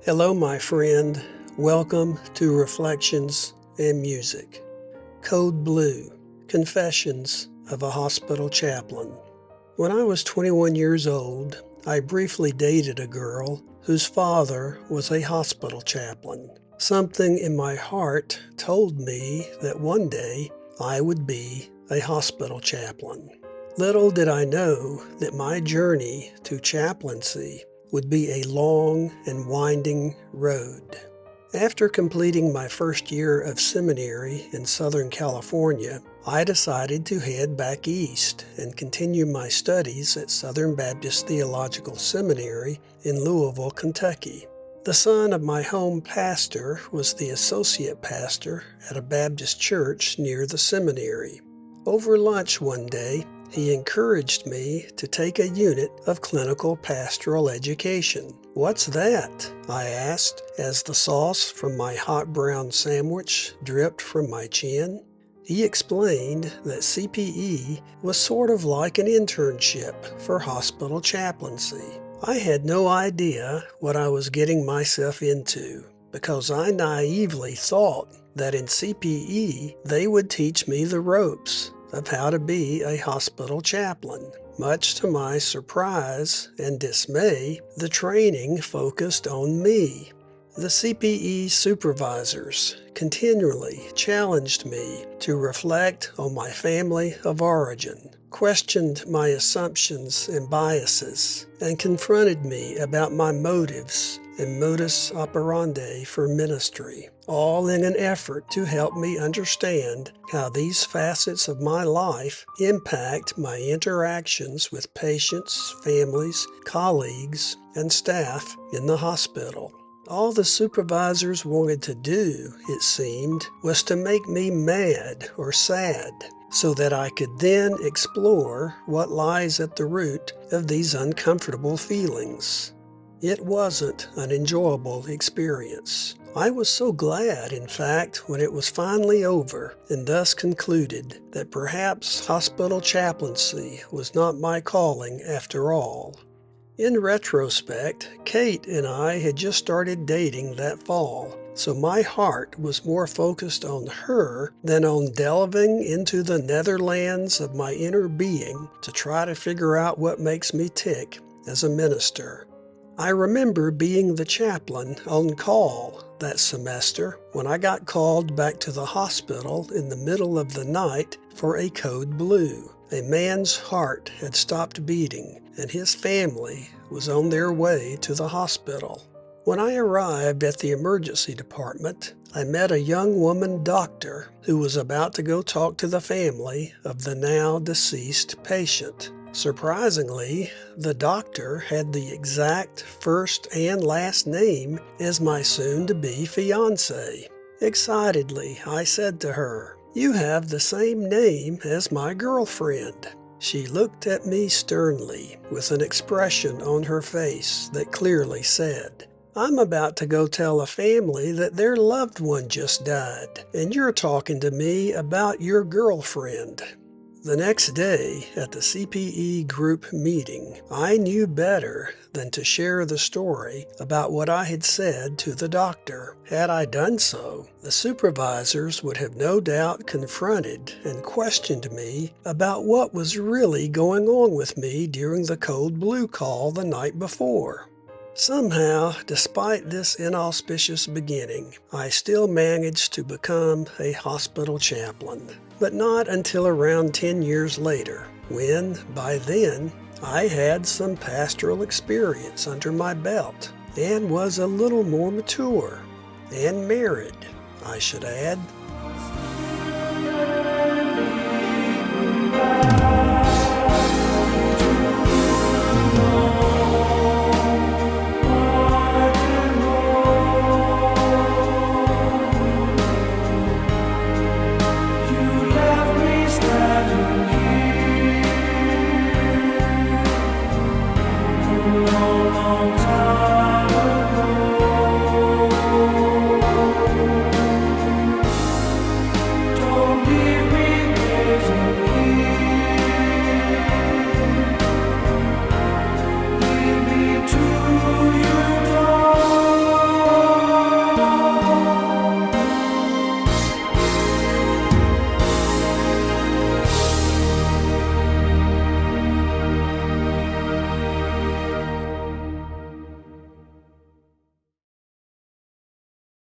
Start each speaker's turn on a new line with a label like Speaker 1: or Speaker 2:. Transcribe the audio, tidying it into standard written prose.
Speaker 1: Hello, my friend. Welcome to Reflections and Music. Code Blue, Confessions of a Hospital Chaplain. When I was 21 years old, I briefly dated a girl whose father was a hospital chaplain. Something in my heart told me that one day I would be a hospital chaplain. Little did I know that my journey to chaplaincy would be a long and winding road. After completing my first year of seminary in Southern California, I decided to head back east and continue my studies at Southern Baptist Theological Seminary in Louisville, Kentucky. The son of my home pastor was the associate pastor at a Baptist church near the seminary. Over lunch one day, he encouraged me to take a unit of clinical pastoral education. "What's that?" I asked as the sauce from my hot brown sandwich dripped from my chin. He explained that CPE was sort of like an internship for hospital chaplaincy. I had no idea what I was getting myself into because I naively thought that in CPE they would teach me the ropes of how to be a hospital chaplain. Much to my surprise and dismay, the training focused on me. The CPE supervisors continually challenged me to reflect on my family of origin, questioned my assumptions and biases, and confronted me about my motives and modus operandi for ministry, all in an effort to help me understand how these facets of my life impact my interactions with patients, families, colleagues, and staff in the hospital. All the supervisors wanted to do, it seemed, was to make me mad or sad, so that I could then explore what lies at the root of these uncomfortable feelings. It wasn't an enjoyable experience. I was so glad, in fact, when it was finally over, and thus concluded that perhaps hospital chaplaincy was not my calling after all. In retrospect, Kate and I had just started dating that fall, so my heart was more focused on her than on delving into the netherlands of my inner being to try to figure out what makes me tick as a minister. I remember being the chaplain on call that semester when I got called back to the hospital in the middle of the night for a code blue. A man's heart had stopped beating, and his family was on their way to the hospital. When I arrived at the emergency department, I met a young woman doctor who was about to go talk to the family of the now deceased patient. Surprisingly, the doctor had the exact first and last name as my soon-to-be fiancé. Excitedly, I said to her, "You have the same name as my girlfriend." She looked at me sternly, with an expression on her face that clearly said, "I'm about to go tell a family that their loved one just died, and you're talking to me about your girlfriend." The next day, at the CPE group meeting, I knew better than to share the story about what I had said to the doctor. Had I done so, the supervisors would have no doubt confronted and questioned me about what was really going on with me during the code blue call the night before. Somehow, despite this inauspicious beginning, I still managed to become a hospital chaplain. But not until around 10 years later, when, by then, I had some pastoral experience under my belt and was a little more mature and married, I should add.